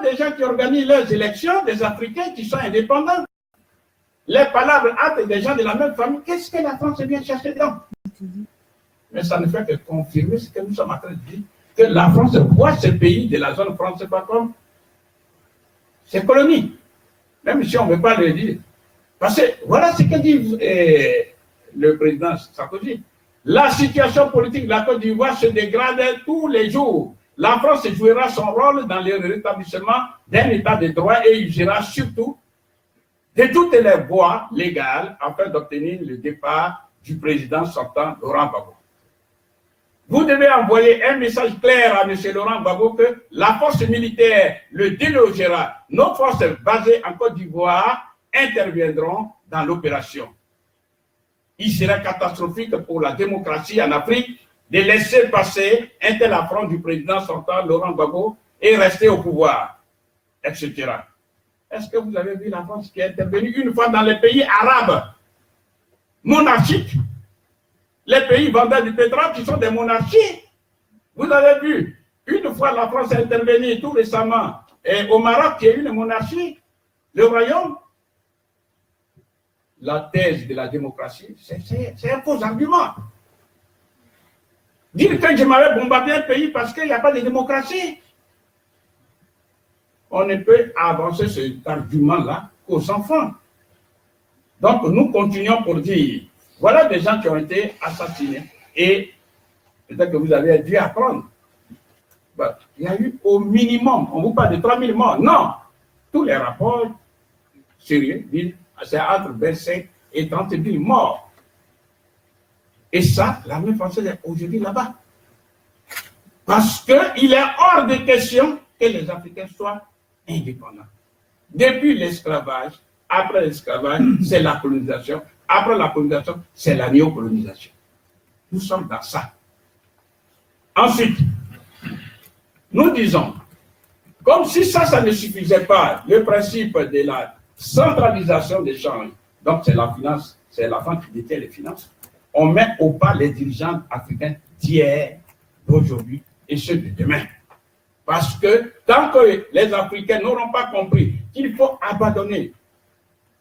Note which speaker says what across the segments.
Speaker 1: des gens qui organisent leurs élections, des Africains qui sont indépendants. Les palabres entre des gens de la même famille, qu'est-ce que la France vient chercher dedans? Mais ça ne fait que confirmer ce que nous sommes en train de dire, que la France voit ce pays de la zone française pas comme ses colonies, même si on ne veut pas le dire. Parce que voilà ce que dit le président Sarkozy. La situation politique de la Côte d'Ivoire se dégrade tous les jours. La France jouera son rôle dans le rétablissement d'un état de droit et usera surtout de toutes les voies légales afin d'obtenir le départ du président sortant Laurent Gbagbo. Vous devez envoyer un message clair à M. Laurent Gbagbo que la force militaire le délogera. Nos forces basées en Côte d'Ivoire interviendront dans l'opération. Il sera catastrophique pour la démocratie en Afrique de laisser passer un tel affront du président sortant Laurent Gbagbo et rester au pouvoir, etc. Est-ce que vous avez vu la France qui est intervenue une fois dans les pays arabes monarchiques, les pays vendeurs du pétrole qui sont des monarchies? Vous avez vu, une fois la France est intervenue tout récemment au Maroc qui est une monarchie, le royaume. La thèse de la démocratie, c'est un faux argument. Dire que je m'avais bombardé un pays parce qu'il n'y a pas de démocratie. On ne peut avancer cet argument-là qu'aux enfants. Donc, nous continuons pour dire, voilà des gens qui ont été assassinés et peut-être que vous avez dû apprendre. Il y a eu au minimum, on vous parle de 3000 morts. Non, tous les rapports sérieux disent c'est entre 25 et 30 000 morts. Et ça, l'armée française est aujourd'hui là-bas. Parce qu'il est hors de question que les Africains soient indépendants. Depuis l'esclavage, après l'esclavage, c'est la colonisation. Après la colonisation, c'est la néocolonisation. Nous sommes dans ça. Ensuite, nous disons, comme si ça ne suffisait pas, le principe de la centralisation des changes, donc c'est la finance, c'est la France qui détient les finances, on met au pas les dirigeants africains d'hier, d'aujourd'hui et ceux de demain. Parce que tant que les Africains n'auront pas compris qu'il faut abandonner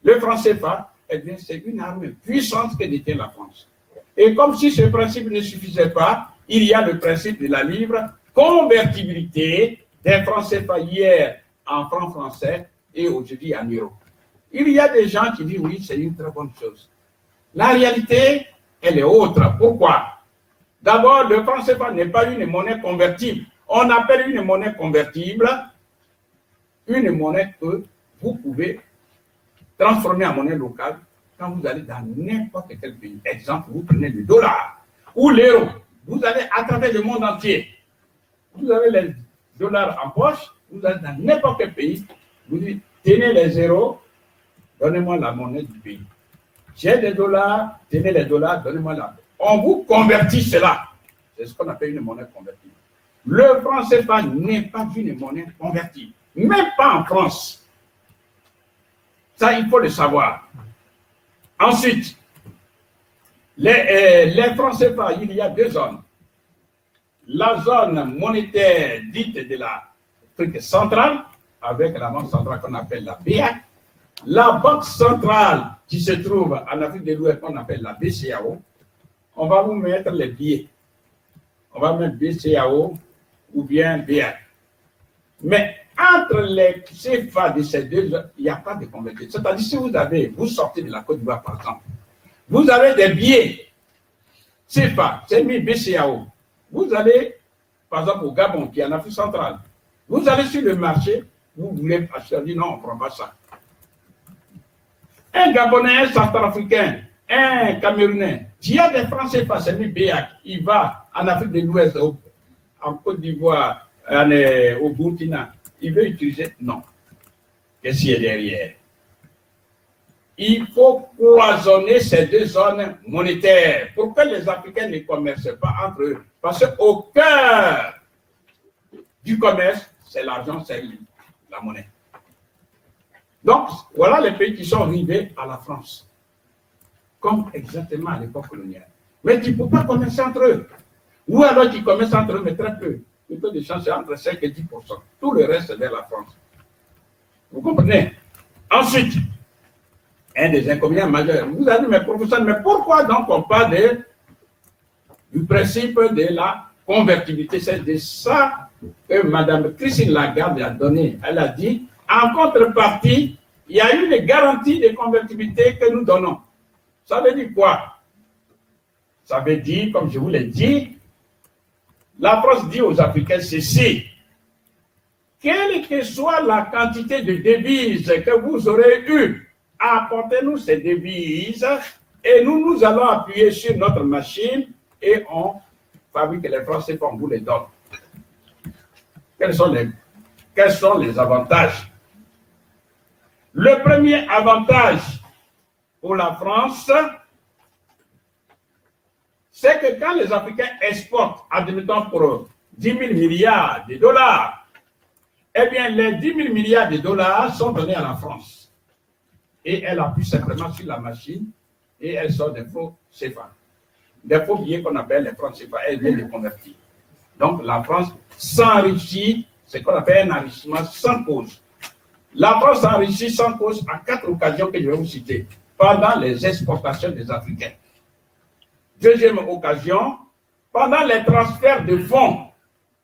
Speaker 1: le franc CFA, eh bien c'est une arme puissante que détient la France. Et comme si ce principe ne suffisait pas, il y a le principe de la libre convertibilité des francs CFA hier en francs français et aujourd'hui en euros. Il y a des gens qui disent oui, c'est une très bonne chose. La réalité, elle est autre. Pourquoi? D'abord, le franc CFA n'est pas une monnaie convertible. On appelle une monnaie convertible une monnaie que vous pouvez transformer en monnaie locale quand vous allez dans n'importe quel pays. Exemple, vous prenez le dollar ou l'euro. Vous allez à travers le monde entier. Vous avez les dollars en poche, vous allez dans n'importe quel pays, vous dites, tenez les zéros, donnez-moi la monnaie du pays. J'ai des dollars, tenez les dollars, donnez-moi la. On vous convertit cela. C'est ce qu'on appelle une monnaie convertible. Le franc CFA n'est pas une monnaie convertible. Même pas en France. Ça, il faut le savoir. Ensuite, les francs CFA, il y a deux zones. La zone monétaire dite de l'Afrique centrale, avec la banque centrale qu'on appelle la BEAC. La banque centrale qui se trouve en Afrique de l'Ouest, qu'on appelle la BCAO. On va vous mettre les billets. On va mettre BCAO ou bien BEAC. Mais entre les CFA de ces deux, il n'y a pas de conversion. C'est-à-dire, si vous sortez de la Côte d'Ivoire, par exemple, vous avez des billets CFA, c'est mis BCAO. Vous allez, par exemple, au Gabon, qui est en Afrique centrale, vous allez sur le marché, vous voulez acheter, dit non, on ne prend pas ça. Un Gabonais, un Centrafricain, un Camerounais, qui a des francs CFA, c'est mis BEAC, il va en Afrique de l'Ouest, en Côte d'Ivoire, au Burkina, il veut utiliser, non. Qu'est-ce qu'il y a derrière? Il faut cloisonner ces deux zones monétaires pour que les Africains ne commercent pas entre eux. Parce qu'au cœur du commerce, c'est l'argent, c'est la monnaie. Donc, voilà les pays qui sont arrivés à la France, comme exactement à l'époque coloniale. Mais qui ne peuvent pas commercer entre eux. Ou alors qui commercent entre eux, mais très peu. Le taux de change est entre 5 et 10%. Tout le reste, c'est vers la France. Vous comprenez? Ensuite, un des inconvénients majeurs. Vous avez dit, mais professeur, mais pourquoi donc on parle du principe de la convertibilité? C'est de ça que Mme Christine Lagarde a donné. Elle a dit, en contrepartie, il y a eu les garanties de convertibilité que nous donnons. Ça veut dire quoi? Ça veut dire, comme je vous l'ai dit, la France dit aux Africains ceci: quelle que soit la quantité de devises que vous aurez eues, apportez-nous ces devises et nous allons appuyer sur notre machine et on fabrique les francs CFA, on vous les donne. Quels sont les avantages? Le premier avantage pour la France, c'est que quand les Africains exportent, admettons pour 10 000 milliards de dollars, eh bien, les 10 000 milliards de dollars sont donnés à la France. Et elle appuie simplement sur la machine et elle sort des faux CFA. Des faux billets qu'on appelle les francs CFA, elle vient les convertir. Donc, la France s'enrichit, c'est ce qu'on appelle un enrichissement sans cause. La France s'enrichit sans cause à 4 occasions que je vais vous citer, pendant les exportations des Africains. Deuxième occasion, pendant les transferts de fonds,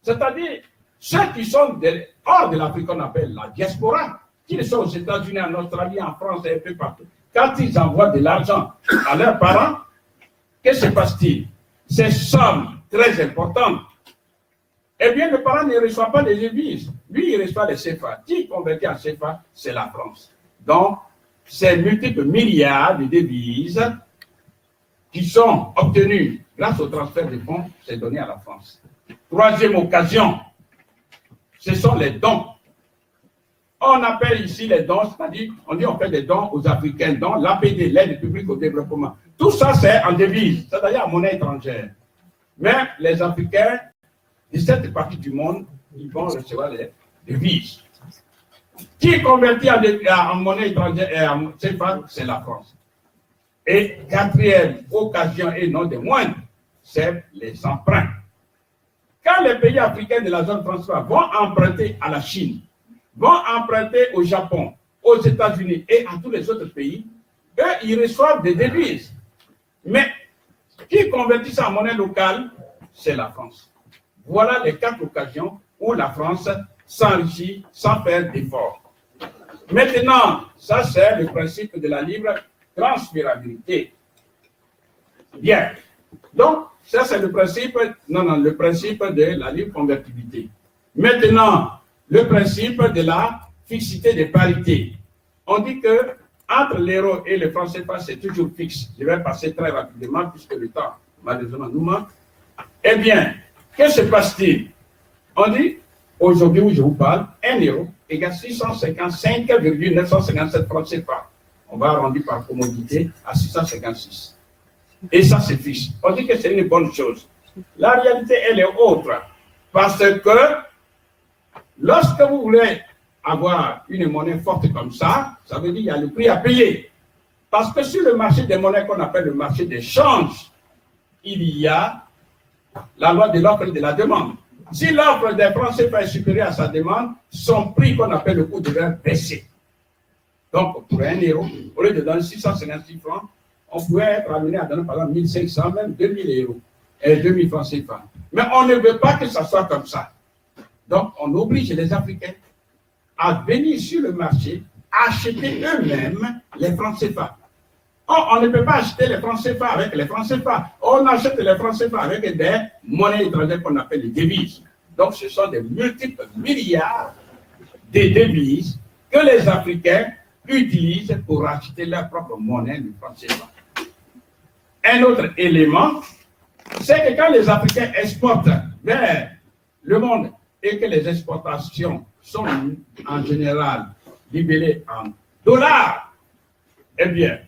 Speaker 1: c'est-à-dire ceux qui sont hors de l'Afrique, qu'on appelle la diaspora, qui sont aux États-Unis, en Australie, en France et un peu partout. Quand ils envoient de l'argent à leurs parents, que se passe-t-il? Ces sommes très importantes, eh bien, le parent ne reçoit pas des devises. Lui, il reçoit les CFA. Qui convertit en CFA? C'est la France. Donc, ces multiples milliards de devises qui sont obtenus grâce au transfert de fonds, c'est donné à la France. Troisième occasion, ce sont les dons. On appelle ici les dons, c'est-à-dire, on dit on fait des dons aux Africains, dont l'APD, l'aide publique au développement. Tout ça, c'est en devise, c'est-à-dire en monnaie étrangère. Mais les Africains, de cette partie du monde, ils vont recevoir les devises. Qui convertit en monnaie étrangère, c'est la France. Et quatrième occasion, et non des moindres, c'est les emprunts. Quand les pays africains de la zone francophone vont emprunter à la Chine, vont emprunter au Japon, aux États-Unis et à tous les autres pays, eux, ils reçoivent des devises. Mais qui convertit ça en monnaie locale? C'est la France. Voilà les 4 occasions où la France s'enrichit sans faire d'efforts. Maintenant, ça c'est le principe de la libre transférabilité. Bien. Donc, ça c'est le principe, le principe de la libre convertibilité. Maintenant, le principe de la fixité des parités. On dit que entre l'euro et le franc CFA, c'est toujours fixe. Je vais passer très rapidement puisque le temps, malheureusement, nous manque. Eh bien, que se passe-t-il? On dit, aujourd'hui où je vous parle, 1 euro égale 655,957 francs CFA. On va arrondir par commodité à 656. Et ça, c'est fixe. On dit que c'est une bonne chose. La réalité, elle est autre. Parce que lorsque vous voulez avoir une monnaie forte comme ça, ça veut dire qu'il y a le prix à payer. Parce que sur le marché des monnaies qu'on appelle le marché des changes, il y a la loi de l'offre et de la demande. Si l'offre des francs CFA est supérieure à sa demande, son prix qu'on appelle le coût devrait baisser. Donc, pour 1 euro, au lieu de donner 656 francs, on pouvait être amené à donner par exemple 1500, même 2000 euros, et 2000 francs CFA. Mais on ne veut pas que ça soit comme ça. Donc, on oblige les Africains à venir sur le marché, acheter eux-mêmes les francs CFA. On ne peut pas acheter les francs CFA avec les francs CFA. On achète les francs CFA avec des monnaies étrangères qu'on appelle les devises. Donc, ce sont des multiples milliards de devises que les Africains utilisent pour acheter leur propre monnaie, le franc CFA. Un autre élément, c'est que quand les Africains exportent vers le monde et que les exportations sont en général libellées en dollars, eh bien,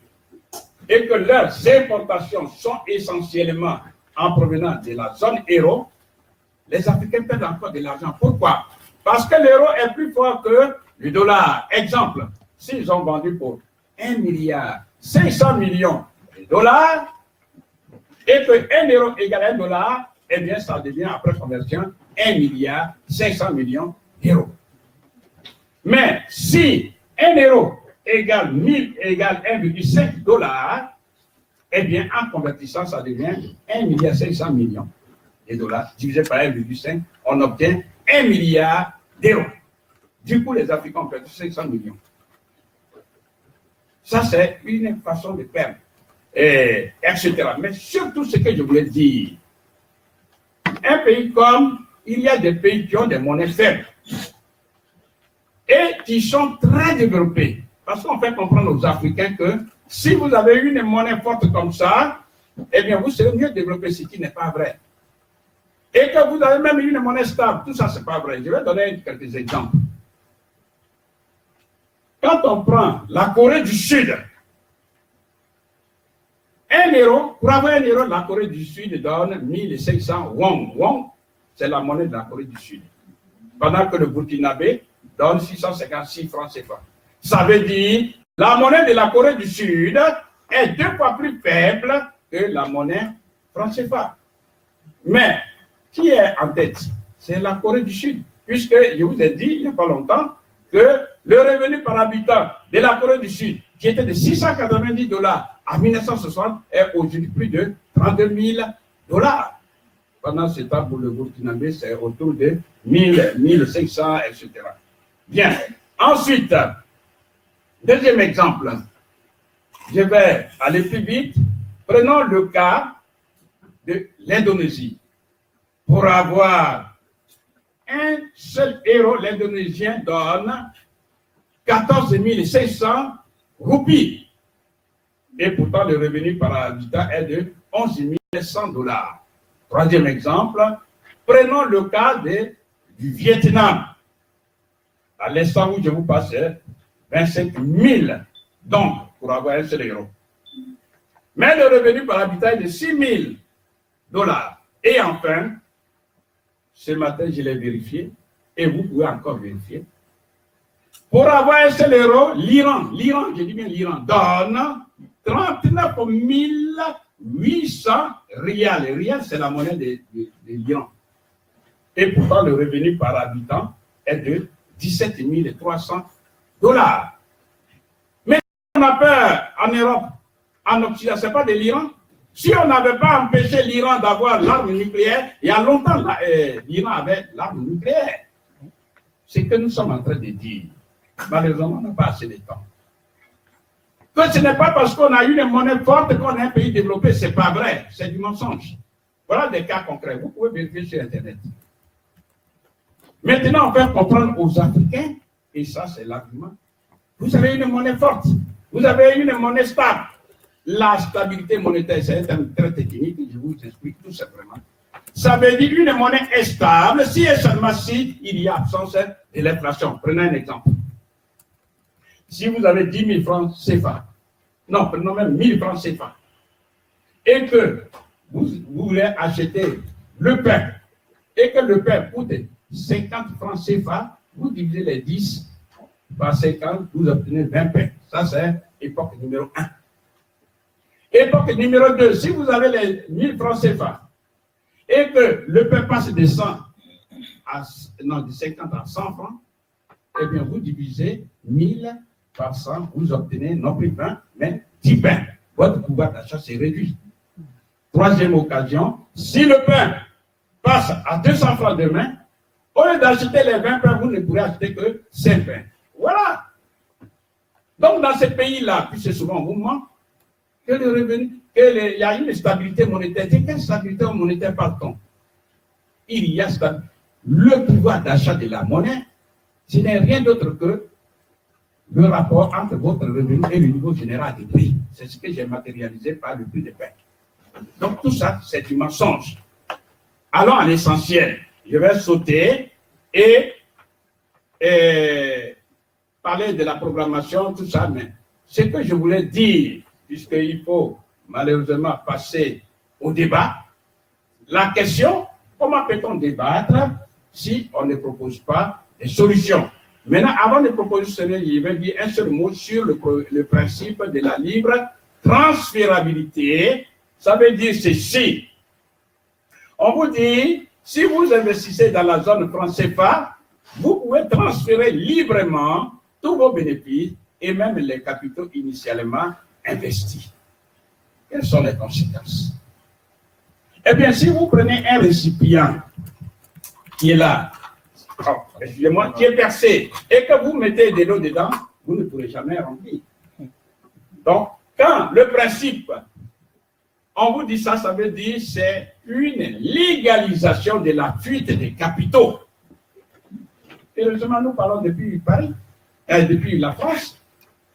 Speaker 1: et que leurs importations sont essentiellement en provenance de la zone euro, les Africains perdent encore de l'argent. Pourquoi? Parce que l'euro est plus fort que le dollar. Exemple, s'ils ont vendu pour 1 milliard 500 millions de dollars, et que 1 euro égale 1 dollar, eh bien, ça devient, après conversion, 1 milliard 500 millions d'euros. Mais si 1 euro égale 1000 égale 1,5 $, eh bien, en convertissant, ça devient 1,5 milliard de dollars divisé par 1,5, on obtient 1 milliard d'euros. Du coup, les Africains ont perdu 500 millions. Ça, c'est une façon de perdre, etc. Mais surtout, ce que je voulais dire, un pays comme, il y a des pays qui ont des monnaies faibles et qui sont très développés. Parce qu'on fait comprendre aux Africains que si vous avez une monnaie forte comme ça, eh bien, vous serez mieux développé, ce qui n'est pas vrai. Et que vous avez même une monnaie stable, tout ça, ce n'est pas vrai. Je vais donner quelques exemples. Quand on prend la Corée du Sud, 1 euro, pour avoir 1 euro, la Corée du Sud donne 1500 won. Won, c'est la monnaie de la Corée du Sud. Pendant que le Burkinabé donne 656 francs CFA. Ça veut dire la monnaie de la Corée du Sud est 2 fois plus faible que la monnaie franc CFA. Mais qui est en tête? C'est la Corée du Sud. Puisque je vous ai dit il n'y a pas longtemps que le revenu par habitant de la Corée du Sud, qui était de 690 $ en 1960, est aujourd'hui plus de 32 000 $. Pendant ce temps, pour le Burkinabé, c'est autour de 1500, etc. Bien. Ensuite, deuxième exemple. Je vais aller plus vite. Prenons le cas de l'Indonésie. Pour avoir un seul euro, l'Indonésien donne 14 500 roupies. Et pourtant, le revenu par habitant est de 11 100 $. Troisième exemple, prenons le cas du Vietnam. À l'instant où je vous passe, 25 000, donc, pour avoir un seul euro. Mais le revenu par habitant est de 6 000 $. Et enfin, ce matin, je l'ai vérifié, et vous pouvez encore vérifier. Pour avoir un seul euro, l'Iran, je dis bien l'Iran, donne 39 800 rials. Les rials, c'est la monnaie de l'Iran. Et pourtant, le revenu par habitant est de 17 300 $. Mais on a peur en Europe, en Occident, ce n'est pas de l'Iran. Si on n'avait pas empêché l'Iran d'avoir l'arme nucléaire, il y a longtemps, l'Iran avait l'arme nucléaire. C'est ce que nous sommes en train de dire. Malheureusement, on n'a pas assez de temps. Que ce n'est pas parce qu'on a une monnaie forte qu'on est un pays développé, ce n'est pas vrai, c'est du mensonge. Voilà des cas concrets, vous pouvez vérifier sur Internet. Maintenant, on peut comprendre aux Africains, et ça c'est l'argument, vous avez une monnaie forte, vous avez une monnaie stable. La stabilité monétaire, c'est un terme très technique, je vous explique tout simplement. Ça veut dire une monnaie est stable si et seulement si il y a absence de l'inflation. Prenons un exemple. Si vous avez 10 000 francs CFA, non, prenons même 1000 francs CFA, et que vous voulez acheter le pain, et que le pain coûte 50 francs CFA, vous divisez les 10 par 50, vous obtenez 20 pains. Ça, c'est époque numéro 1. Époque numéro 2, si vous avez les 1000 francs CFA, et que le pain passe de 100 de 50 à 100 francs, eh bien, vous divisez 1000 par 100, vous obtenez non plus 20, mais 10 pains. Votre pouvoir d'achat s'est réduit. Troisième occasion, si le pain passe à 200 francs demain, au lieu d'acheter les 20 pains, vous ne pourrez acheter que 5 pains. Voilà. Donc, dans ces pays-là, puis c'est souvent un mouvement, que le revenu, il y a une stabilité monétaire. De quelle stabilité monétaire parle-t-on? Il y a le pouvoir d'achat de la monnaie, ce n'est rien d'autre que le rapport entre votre revenu et le niveau général des prix. C'est ce que j'ai matérialisé par le prix des pains. Donc tout ça, c'est du mensonge. Allons à l'essentiel. Je vais sauter et parler de la programmation, tout ça, mais ce que je voulais dire, puisqu'il faut malheureusement passer au débat, la question, comment peut-on débattre si on ne propose pas des solutions? Maintenant, avant de proposer cela, je vais dire un seul mot sur le principe de la libre transférabilité. Ça veut dire ceci. On vous dit, si vous investissez dans la zone franc CFA, vous pouvez transférer librement tous vos bénéfices et même les capitaux initialement investis. Quelles sont les conséquences? Eh bien, si vous prenez un récipient qui est là, excusez-moi, qui est percé, et que vous mettez de l'eau dedans, vous ne pourrez jamais remplir. Donc, quand le principe, on vous dit ça, ça veut dire c'est une légalisation de la fuite des capitaux. Heureusement, nous parlons depuis Paris, depuis la France.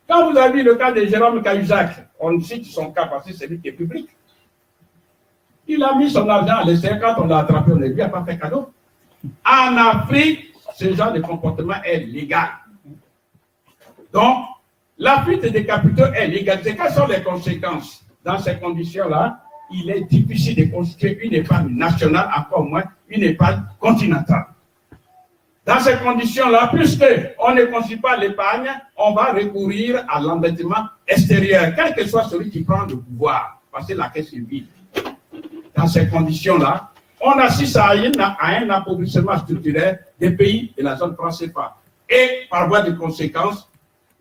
Speaker 1: Quand vous avez vu le cas de Jérôme Cahuzac, on cite son cas parce que c'est lui qui est public. Il a mis son argent à l'extérieur, quand on l'a attrapé, on ne lui a pas fait cadeau. En Afrique, ce genre de comportement est légal. Donc, la fuite des capitaux est légalisée. Quelles sont les conséquences? Dans ces conditions-là, il est difficile de constituer une épargne nationale, encore moins une épargne continentale. Dans ces conditions-là, puisqu'on ne constitue pas l'épargne, on va recourir à l'endettement extérieur, quel que soit celui qui prend le pouvoir, parce que la caisse est vide. Dans ces conditions-là, on assiste à un appauvrissement structurel des pays de la zone franc CFA. Et par voie de conséquence,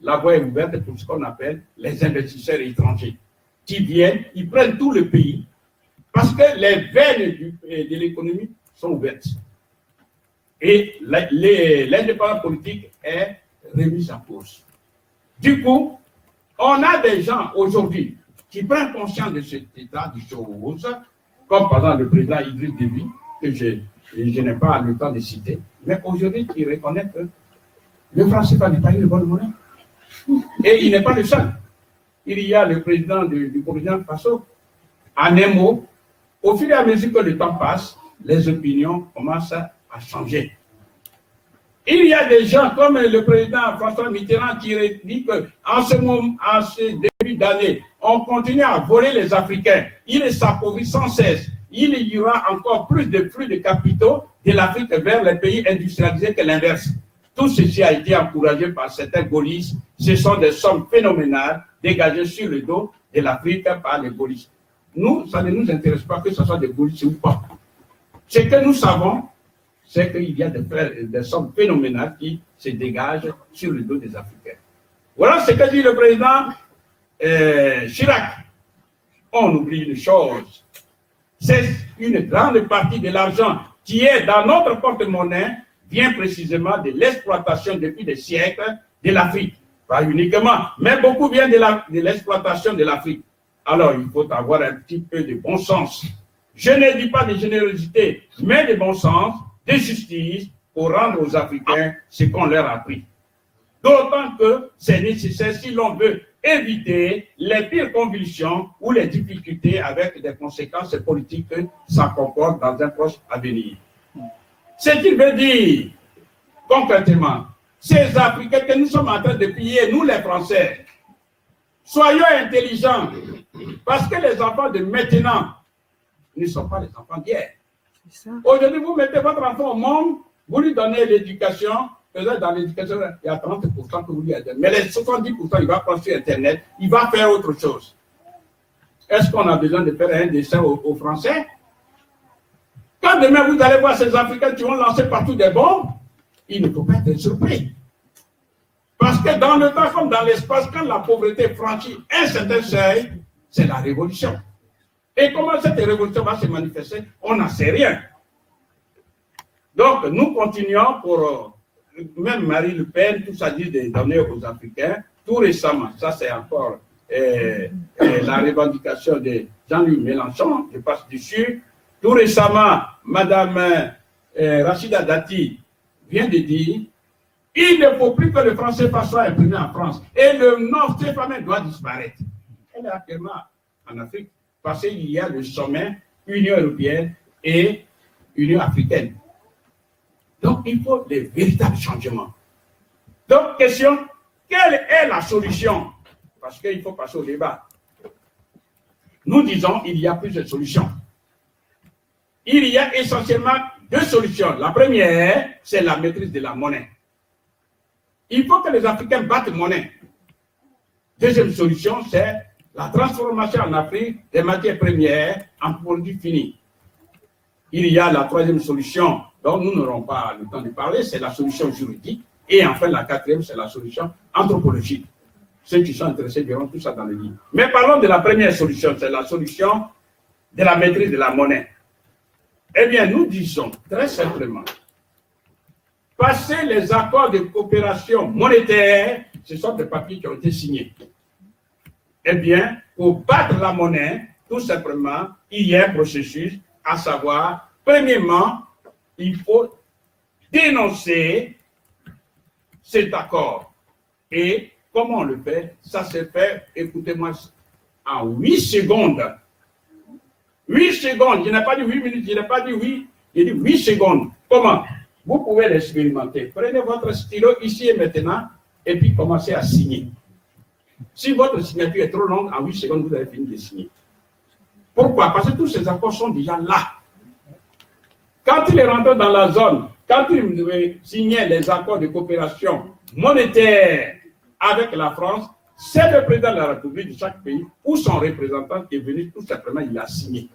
Speaker 1: la voie est ouverte pour ce qu'on appelle les investisseurs étrangers, qui viennent, ils prennent tout le pays, parce que les veines de l'économie sont ouvertes. Et l'indépendance politique est remise en cause. Du coup, on a des gens aujourd'hui qui prennent conscience de cet état de choses, comme par exemple le président Idriss Déby, que je n'ai pas le temps de citer, mais aujourd'hui qui reconnaît que le franc CFA n'est pas une bonne monnaie. Et il n'est pas le seul. Il y a le président du Burkina Faso. En un mot, au fur et à mesure que le temps passe, les opinions commencent à changer. Il y a des gens comme le président François Mitterrand qui dit qu'en ce début d'année, on continue à voler les Africains. Il s'appauvrit sans cesse. Il y aura encore plus de flux de capitaux de l'Afrique vers les pays industrialisés que l'inverse. Tout ceci a été encouragé par certains gaullistes. Ce sont des sommes phénoménales dégagées sur le dos de l'Afrique par les gaullistes. Nous, ça ne nous intéresse pas que ce soit des gaullistes ou pas. Ce que nous savons, c'est qu'il y a des sommes phénoménales qui se dégagent sur le dos des Africains. Voilà ce que dit le président Chirac. On oublie une chose. C'est une grande partie de l'argent qui est dans notre porte-monnaie vient précisément de l'exploitation depuis des siècles de l'Afrique. Pas uniquement, mais beaucoup vient de l'exploitation de l'Afrique. Alors, il faut avoir un petit peu de bon sens. Je ne dis pas de générosité, mais de bon sens, de justice, pour rendre aux Africains ce qu'on leur a pris. D'autant que c'est nécessaire si l'on veut éviter les pires convulsions ou les difficultés avec des conséquences politiques que ça comporte dans un proche avenir. Ce qu'il veut dire, concrètement, ces Africains que nous sommes en train de piller, nous les Français, soyons intelligents, parce que les enfants de maintenant ne sont pas les enfants d'hier. Aujourd'hui, vous mettez votre enfant au monde, vous lui donnez l'éducation, peut-être dans l'éducation, il y a 30% que vous lui donnez, mais les 70%, il va prendre sur Internet, il va faire autre chose. Est-ce qu'on a besoin de faire un dessin aux Français? Quand demain vous allez voir ces Africains qui vont lancer partout des bombes, il ne faut pas être surpris. Parce que dans le temps comme dans l'espace, quand la pauvreté franchit un certain seuil, c'est la révolution. Et comment cette révolution va se manifester, on n'en sait rien. Donc nous continuons pour, même Marie Le Pen, tout ça dit de donner aux Africains, tout récemment, ça c'est encore la revendication de Jean-Luc Mélenchon, je passe dessus. Tout récemment, Madame Rachida Dati vient de dire il ne faut plus que le franc CFA soit imprimé en France. Et le Nord CFA doit disparaître. Elle est actuellement en Afrique parce qu'il y a le sommet Union européenne et Union africaine. Donc, il faut des véritables changements. Donc, question, quelle est la solution? Parce qu'il faut passer au débat. Nous disons il y a plusieurs solutions. Il y a essentiellement deux solutions. La première, c'est la maîtrise de la monnaie. Il faut que les Africains battent monnaie. Deuxième solution, c'est la transformation en Afrique des matières premières en produits finis. Il y a la troisième solution, dont nous n'aurons pas le temps de parler, c'est la solution juridique. Et enfin, la quatrième, c'est la solution anthropologique. Ceux qui sont intéressés verront tout ça dans le livre. Mais parlons de la première solution, c'est la solution de la maîtrise de la monnaie. Eh bien, nous disons très simplement, passer les accords de coopération monétaire, ce sont des papiers qui ont été signés. Eh bien, pour battre la monnaie, tout simplement, il y a un processus, à savoir, premièrement, il faut dénoncer cet accord. Et comment on le fait? Ça se fait, écoutez-moi, en 8 secondes. 8 secondes, je n'ai pas dit 8 minutes, je n'ai pas dit 8, j'ai dit 8 secondes. Comment? Vous pouvez l'expérimenter. Prenez votre stylo ici et maintenant, et puis commencez à signer. Si votre signature est trop longue, en 8 secondes, vous avez fini de signer. Pourquoi? Parce que tous ces accords sont déjà là. Quand il est rentré dans la zone, quand il signait les accords de coopération monétaire avec la France, c'est le président de la République de chaque pays ou son représentant qui est venu, tout simplement, il a signé.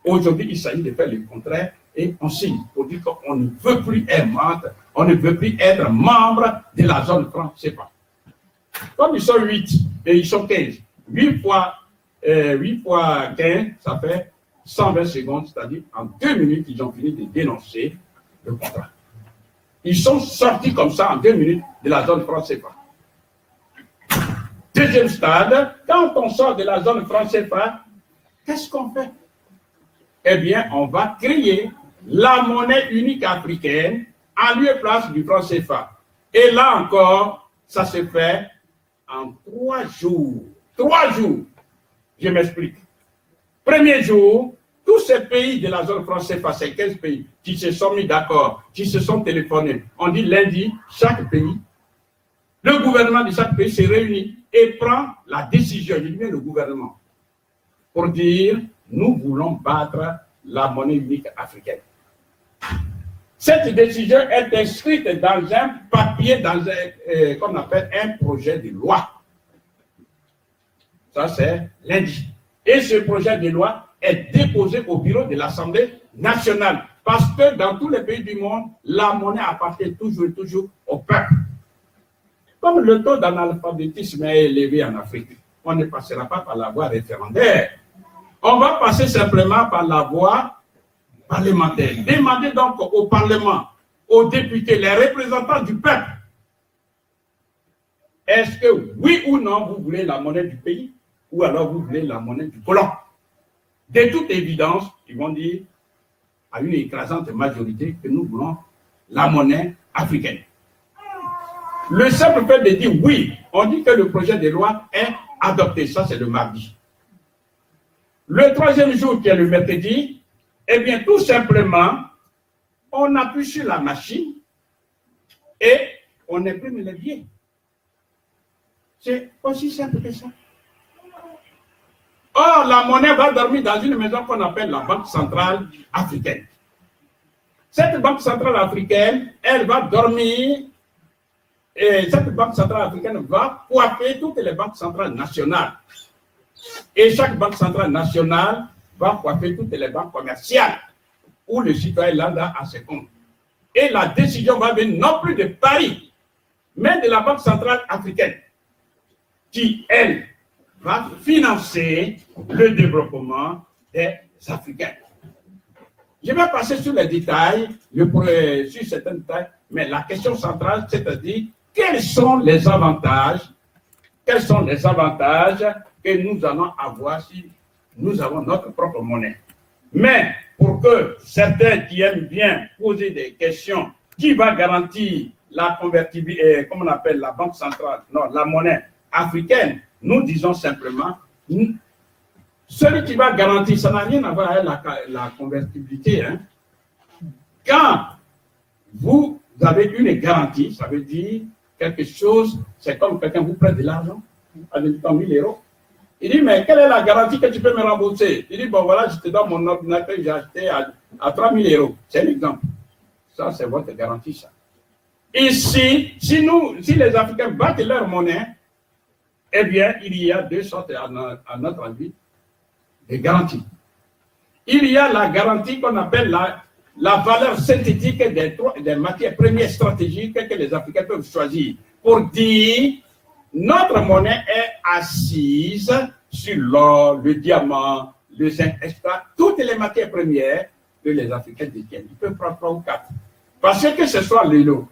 Speaker 1: Aujourd'hui, il s'agit de faire le contraire et on signe pour dire qu'on ne veut plus être membre, on ne veut plus être membre de la zone franc CFA. Comme ils sont 8 et ils sont 15, 8 fois 15, ça fait 120 secondes, c'est-à-dire en 2 minutes, ils ont fini de dénoncer le contrat. Ils sont sortis comme ça en 2 minutes de la zone franc CFA. Deuxième stade, quand on sort de la zone franc CFA, qu'est-ce qu'on fait? Eh bien, on va créer la monnaie unique africaine en lieu et place du franc CFA. Et là encore, ça se fait en 3 jours. 3 jours. Je m'explique. Premier jour, tous ces pays de la zone franc CFA, c'est 15 pays qui se sont mis d'accord, qui se sont téléphonés. On dit lundi, chaque pays, le gouvernement de chaque pays se réunit et prend la décision, je dis bien le gouvernement, pour dire nous voulons battre la monnaie unique africaine. Cette décision est inscrite dans un papier, dans un, qu'on appelle un projet de loi. Ça, c'est lundi. Et ce projet de loi est déposé au bureau de l'Assemblée nationale. Parce que dans tous les pays du monde, la monnaie appartient toujours et toujours au peuple. Comme le taux d'analphabétisme est élevé en Afrique, on ne passera pas par la voie référendaire. On va passer simplement par la voie parlementaire. Demandez donc au Parlement, aux députés, les représentants du peuple, est-ce que oui ou non vous voulez la monnaie du pays ou alors vous voulez la monnaie du colon? De toute évidence, ils vont dire à une écrasante majorité que nous voulons la monnaie africaine. Le simple fait de dire oui, on dit que le projet de loi est adopté. Ça, c'est le mardi. Le troisième jour, qui est le mercredi, eh bien, tout simplement, on appuie sur la machine et on imprime les billets. C'est aussi simple que ça. Or, la monnaie va dormir dans une maison qu'on appelle la Banque centrale africaine. Cette Banque centrale africaine, elle va dormir, et cette Banque centrale africaine va coiffer toutes les banques centrales nationales. Et chaque banque centrale nationale va coiffer toutes les banques commerciales où le citoyen lambda a ses comptes. Et la décision va venir non plus de Paris, mais de la Banque centrale africaine, qui, elle, va financer le développement des Africains. Je vais passer sur les détails, sur certains détails, mais la question centrale, c'est-à-dire, quels sont les avantages que nous allons avoir si nous avons notre propre monnaie. Mais pour que certains qui aiment bien poser des questions, qui va garantir la convertibilité, comme on appelle la banque centrale, non, la monnaie africaine, nous disons simplement, celui qui va garantir, ça n'a rien à voir avec la convertibilité. Hein. Quand vous avez une garantie, ça veut dire quelque chose, c'est comme quelqu'un vous prête de l'argent, avec 1 000 euros. Il dit, mais quelle est la garantie que tu peux me rembourser? Il dit, bon voilà, je te donne mon ordinateur que j'ai acheté à 3 000 euros. C'est un exemple. Ça, c'est votre garantie, ça. Ici, si les Africains battent leur monnaie, eh bien, il y a deux sortes, à notre avis, de garanties. Il y a la garantie qu'on appelle la valeur synthétique des matières premières stratégiques que les Africains peuvent choisir pour dire notre monnaie est assise sur l'or, le diamant, le zinc, etc. Toutes les matières premières que les Africains détiennent. Ils peuvent prendre 3 ou 4. Parce que ce soit l'euro,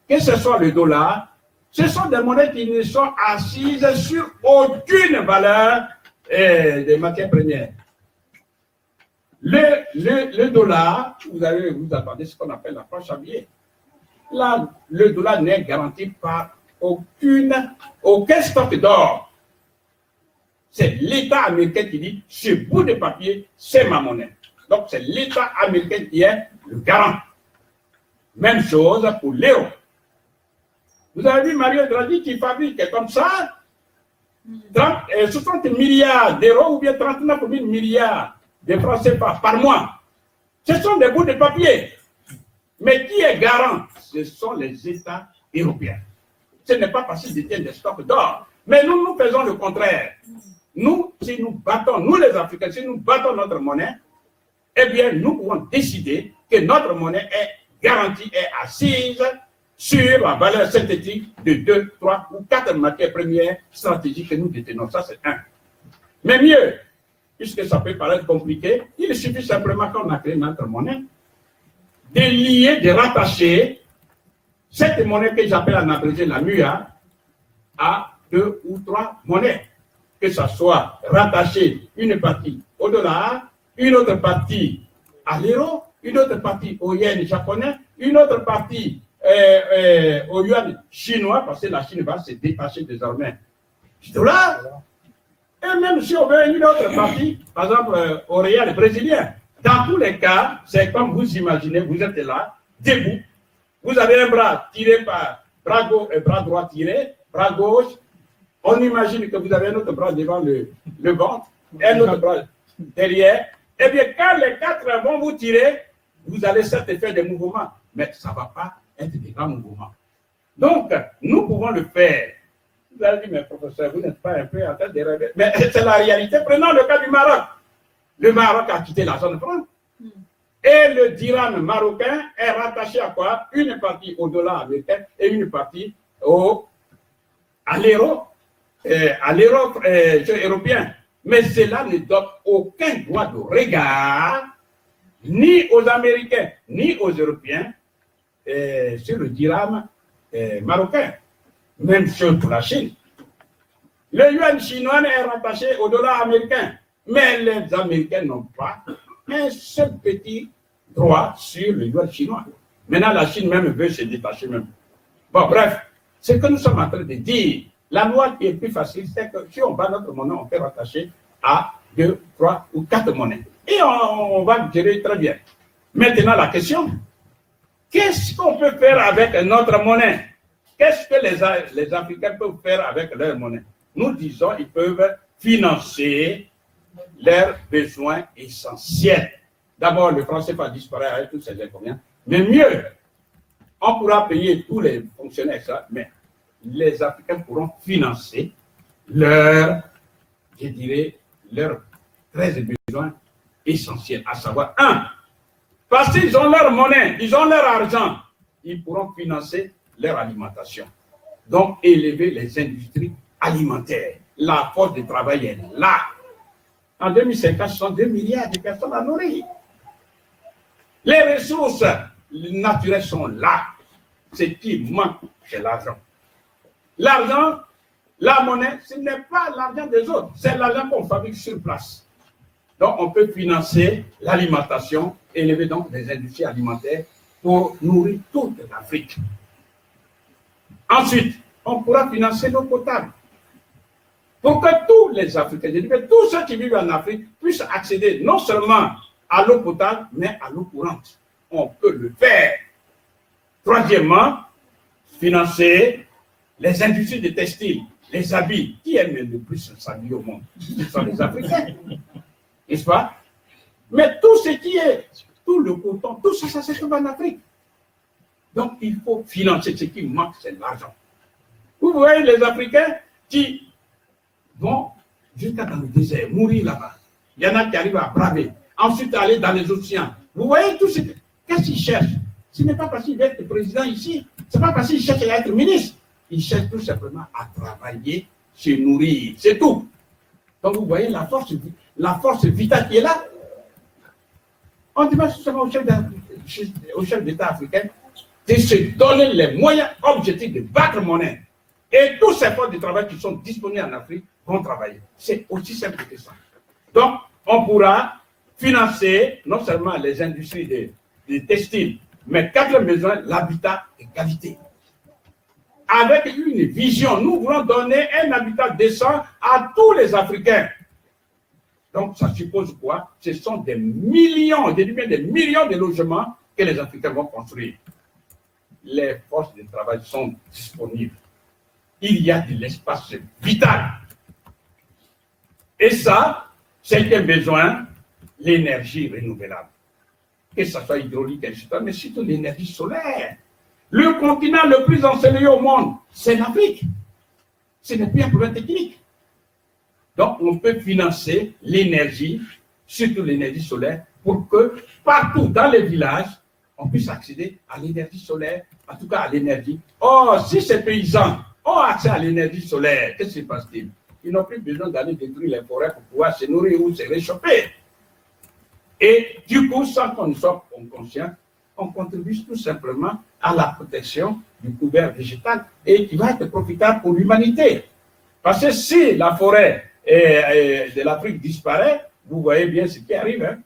Speaker 1: que ce soit le dollar, ce sont des monnaies qui ne sont assises sur aucune valeur des matières premières. Le dollar, vous attendez ce qu'on appelle la planche à billets. Là, le dollar n'est garanti par aucun stock d'or. C'est l'État américain qui dit, ce bout de papier, c'est ma monnaie. Donc, c'est l'État américain qui est le garant. Même chose pour l'euro. Vous avez vu Mario Draghi qui fabrique comme ça 60 milliards d'euros ou bien 39 000 milliards de francs CFA par mois. Ce sont des bouts de papier. Mais qui est garant? Ce sont les États européens. Ce n'est pas parce qu'ils détiennent des stocks d'or. Mais nous faisons le contraire. Nous, si nous battons, nous les Africains, si nous battons notre monnaie, eh bien, nous pouvons décider que notre monnaie est garantie, est assise sur la valeur synthétique de 2, 3 ou 4 matières premières stratégiques que nous détenons. Ça, c'est un. Mais mieux, puisque ça peut paraître compliqué, il suffit simplement qu'on a créé notre monnaie, de lier, de rattacher cette monnaie que j'appelle en abrégé la MUA à 2 ou 3 monnaies. Que ça soit rattaché une partie au dollar, une autre partie à l'euro, une autre partie au yen japonais, une autre partie au yuan chinois, parce que la Chine va se détacher désormais du dollar. Et même si on veut une autre partie, par exemple au réal brésilien, dans tous les cas, c'est comme vous imaginez, vous êtes là, debout, vous avez un bras tiré par bras gauche et bras droit tiré, bras gauche, on imagine que vous avez un autre bras devant le ventre, un autre bras derrière. Eh bien, quand les 4 vont vous tirer, vous allez certes faire des mouvements, mais ça ne va pas être des grands mouvements. Donc, nous pouvons le faire. Vous allez dire, mais professeur, vous n'êtes pas un peu en train de rêver. Mais c'est la réalité. Prenons le cas du Maroc. Le Maroc a quitté la zone franc. Et le dirham marocain est rattaché à quoi? Une partie au dollar américain et une partie à l'euro européen. Mais cela ne donne aucun droit de regard ni aux Américains ni aux Européens sur le dirham marocain. Même chose pour la Chine. Le yuan chinois est rattaché au dollar américain. Mais les Américains n'ont pas un seul petit droit sur le yuan chinois. Maintenant, la Chine même veut se détacher même. Bon, bref, ce que nous sommes en train de dire, la loi qui est plus facile, c'est que si on bat notre monnaie, on peut rattacher à 2, 3 ou 4 monnaies. Et on va gérer très bien. Maintenant, la question, qu'est-ce qu'on peut faire avec notre monnaie? Qu'est-ce que les Africains peuvent faire avec leur monnaie? Nous disons qu'ils peuvent financer leurs besoins essentiels. D'abord, le franc CFA disparaît avec tous ces inconvénients. Mais mieux, on pourra payer tous les fonctionnaires, ça, mais les Africains pourront financer leurs, je dirais, leurs 13 besoins essentiels, à savoir, 1, parce qu'ils ont leur monnaie, ils ont leur argent, ils pourront financer leur alimentation. Donc, élever les industries alimentaires. La force de travail est là. En 2050, ce sont 2 milliards de personnes à nourrir. Les ressources naturelles sont là. Ce qui manque, c'est l'argent. L'argent, la monnaie, ce n'est pas l'argent des autres, c'est l'argent qu'on fabrique sur place. Donc, on peut financer l'alimentation, élever donc des industries alimentaires pour nourrir toute l'Afrique. Ensuite, on pourra financer l'eau potable. Pour que tous les Africains, tous ceux qui vivent en Afrique puissent accéder non seulement à l'eau potable, mais à l'eau courante. On peut le faire. Troisièmement, financer les industries de textiles, les habits. Qui aime le plus s'habiller au monde? Ce sont les Africains. N'est-ce pas? Mais tout ce qui est, tout le coton, tout ça, ça se trouve en Afrique. Donc, il faut financer. Ce qui manque, c'est l'argent. Vous voyez les Africains qui vont jusqu'à dans le désert, mourir là-bas. Il y en a qui arrivent à braver. Ensuite, aller dans les océans, Vous voyez tout ce qu'est-ce qu'ils cherchent? Ce n'est pas parce qu'il veut être président ici, ce n'est pas parce qu'il cherche à être ministre. Il cherche tout simplement à travailler, se nourrir, c'est tout. Donc vous voyez la force vitale qui est là. On demande seulement au chef d'État africain de se donner les moyens objectifs de battre monnaie. Et tous ces postes de travail qui sont disponibles en Afrique vont travailler. C'est aussi simple que ça. Donc, on pourra financer non seulement les industries des textiles, mais quatrième besoin, l'habitat et qualité. Avec une vision, nous voulons donner un habitat décent à tous les Africains. Donc, ça suppose quoi? Ce sont des millions, des millions de logements que les Africains vont construire. Les forces de travail sont disponibles. Il y a de l'espace vital. Et ça, c'est un besoin, l'énergie renouvelable. Que ce soit hydraulique, etc., mais surtout l'énergie solaire. Le continent le plus ensoleillé au monde, c'est l'Afrique. Ce n'est plus un problème technique. Donc, on peut financer l'énergie, surtout l'énergie solaire, pour que partout dans les villages, on puisse accéder à l'énergie solaire, en tout cas à l'énergie. Or, si ces paysans ont accès à l'énergie solaire, qu'est-ce qui se passe-t-il? Ils n'ont plus besoin d'aller détruire les forêts pour pouvoir se nourrir ou se réchauffer. Et du coup, sans qu'on soit conscient, on contribue tout simplement à la protection du couvert végétal et qui va être profitable pour l'humanité. Parce que si la forêt de l'Afrique disparaît, vous voyez bien ce qui arrive. Hein?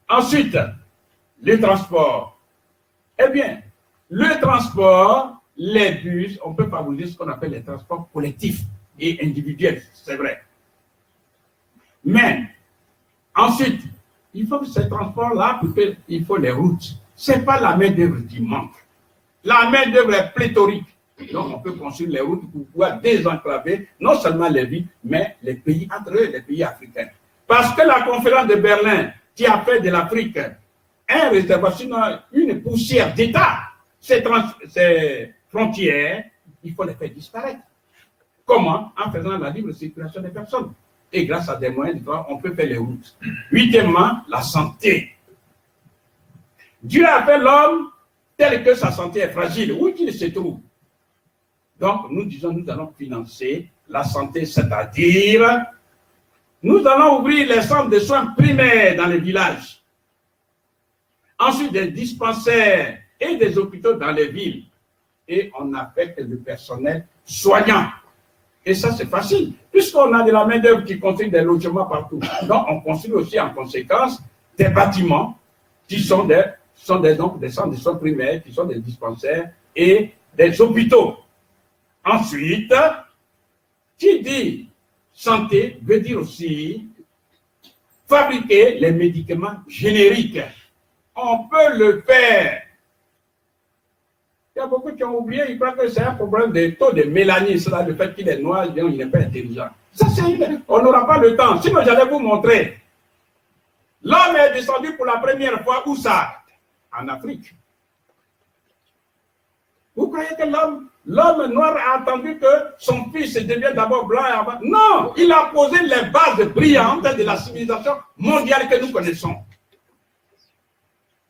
Speaker 1: Ensuite, le transport. Eh bien, le transport, les bus, on peut favoriser ce qu'on appelle les transports collectifs et individuels, c'est vrai. Mais, ensuite, il faut que ces transports-là, il faut les routes. Ce n'est pas la main-d'œuvre qui manque. La main-d'œuvre est pléthorique. Donc, on peut construire les routes pour pouvoir désenclaver non seulement les villes, mais les pays entre eux, les pays africains. Parce que la conférence de Berlin, qui a fait de l'Afrique un réservoir, sinon une poussière d'État, ces frontières, il faut les faire disparaître. Comment? En faisant la libre circulation des personnes. Et grâce à des moyens, on peut faire les routes. Huitièmement, la santé. Dieu a fait l'homme tel que sa santé est fragile, où qu'il se trouve. Donc, nous disons, nous allons financer la santé, c'est-à-dire, nous allons ouvrir les centres de soins primaires dans les villages. Ensuite, des dispensaires et des hôpitaux dans les villes. Et on affecte le personnel soignant. Et ça, c'est facile, puisqu'on a de la main-d'œuvre qui construit des logements partout. Donc, on construit aussi en conséquence des bâtiments qui sont des centres de soins primaires, qui sont des dispensaires et des hôpitaux. Ensuite, qui dit santé veut dire aussi fabriquer les médicaments génériques. On peut le faire. Il y a beaucoup qui ont oublié, ils croient que c'est un problème de taux de mélanine, c'est le fait qu'il est noir, il n'est pas intelligent. Ça, on n'aura pas le temps. Sinon, j'allais vous montrer. L'homme est descendu pour la première fois, où ça? En Afrique. Vous croyez que l'homme noir a attendu que son fils devienne d'abord blanc et avant? Non, il a posé les bases brillantes de la civilisation mondiale que nous connaissons.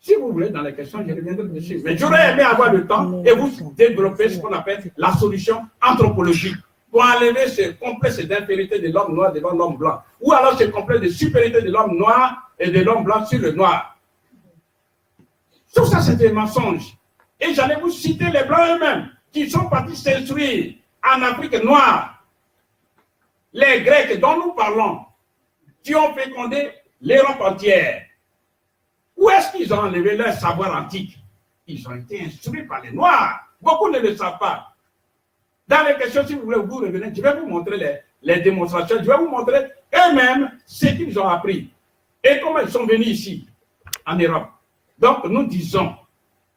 Speaker 1: Si vous voulez, dans les questions, je reviendrai dessus. Mais j'aurais aimé avoir le temps et vous développer ce qu'on appelle la solution anthropologique pour enlever ce complexe d'infériorité de l'homme noir devant l'homme blanc. Ou alors ce complexe de supériorité de l'homme noir et de l'homme blanc sur le noir. Tout ça, c'est des mensonges. Et j'allais vous citer les blancs eux-mêmes qui sont partis s'instruire en Afrique noire. Les Grecs dont nous parlons, qui ont fécondé l'Europe entière. Où est-ce qu'ils ont enlevé leur savoir antique? Ils ont été instruits par les Noirs. Beaucoup ne le savent pas. Dans les questions, si vous voulez, vous revenez, je vais vous montrer les démonstrations, je vais vous montrer eux-mêmes ce qu'ils ont appris et comment ils sont venus ici, en Europe. Donc, nous disons,